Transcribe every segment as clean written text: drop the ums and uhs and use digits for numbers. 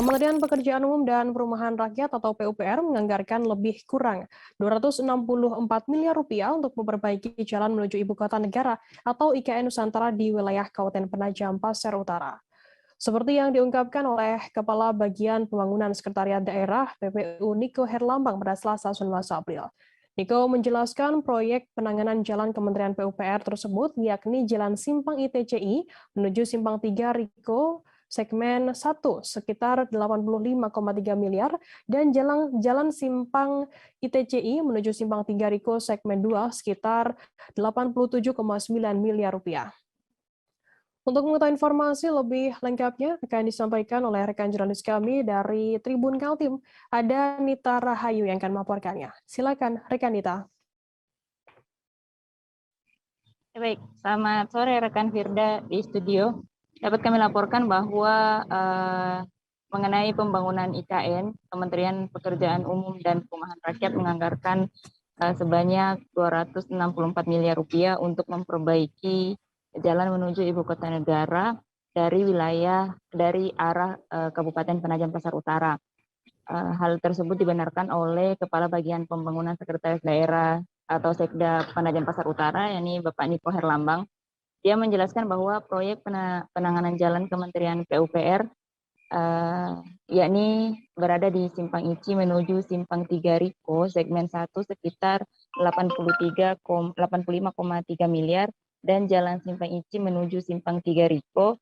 Kementerian Pekerjaan Umum dan Perumahan Rakyat atau PUPR menganggarkan lebih kurang Rp264 miliar untuk memperbaiki jalan menuju Ibu Kota Negara atau IKN Nusantara di wilayah Kabupaten Penajam Pasir Utara. Seperti yang diungkapkan oleh Kepala Bagian Pembangunan Sekretariat Daerah PPU Niko Herlambang pada Selasa 19 April. Niko menjelaskan proyek penanganan jalan Kementerian PUPR tersebut yakni Jalan Simpang ITCI menuju Simpang 3 Riko segmen 1 sekitar 85,3 miliar dan jalan Simpang ITCI menuju Simpang 3 Riko segmen 2 sekitar 87,9 miliar rupiah. Untuk mengetahui informasi lebih lengkapnya akan disampaikan oleh rekan jurnalis kami dari Tribun Kaltim. Ada Nita Rahayu yang akan melaporkannya. Silakan rekan Nita. Baik, selamat sore rekan Firda di studio. Dapat kami laporkan bahwa mengenai pembangunan IKN, Kementerian Pekerjaan Umum dan Perumahan Rakyat menganggarkan sebanyak Rp264 miliar untuk memperbaiki jalan menuju Ibu Kota Negara dari arah Kabupaten Penajam Pasir Utara. Hal tersebut dibenarkan oleh Kepala Bagian Pembangunan Sekretaris Daerah atau Sekda Penajam Pasir Utara, yakni Bapak Niko Herlambang. Dia menjelaskan bahwa proyek penanganan jalan Kementerian PUPR yakni berada di Simpang ICI menuju Simpang 3 Riko segmen 1 sekitar 85,3 miliar dan jalan Simpang ICI menuju Simpang 3 Riko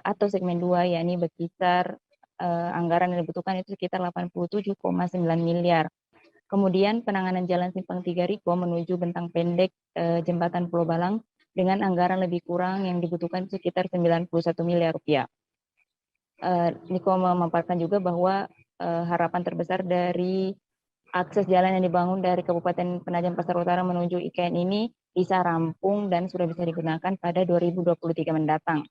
atau segmen 2 yakni berkisar anggaran yang dibutuhkan itu sekitar 87,9 miliar. Kemudian penanganan jalan Simpang 3 Riko menuju Bentang Pendek Jembatan Pulau Balang dengan anggaran lebih kurang yang dibutuhkan sekitar 91 miliar rupiah. Niko memaparkan juga bahwa harapan terbesar dari akses jalan yang dibangun dari Kabupaten Penajam Pasir Utara menuju IKN ini bisa rampung dan sudah bisa digunakan pada 2023 mendatang.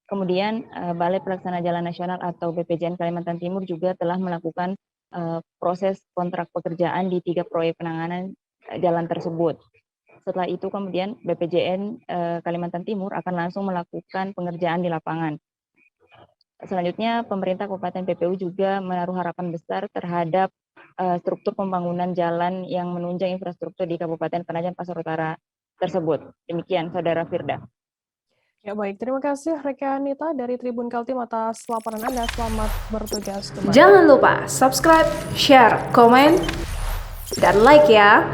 Kemudian Balai Pelaksana Jalan Nasional atau BPJN Kalimantan Timur juga telah melakukan proses kontrak pekerjaan di 3 proyek penanganan jalan tersebut. Setelah itu kemudian BPJN Kalimantan Timur akan langsung melakukan pengerjaan di lapangan. Selanjutnya pemerintah Kabupaten PPU juga menaruh harapan besar terhadap struktur pembangunan jalan yang menunjang infrastruktur di Kabupaten Penajam Pasir Utara tersebut. Demikian Saudara Firda. Ya baik, terima kasih rekan Nita dari Tribun Kaltim atas laporan Anda. Selamat bertugas kembali. Jangan lupa subscribe, share, komen, dan like ya.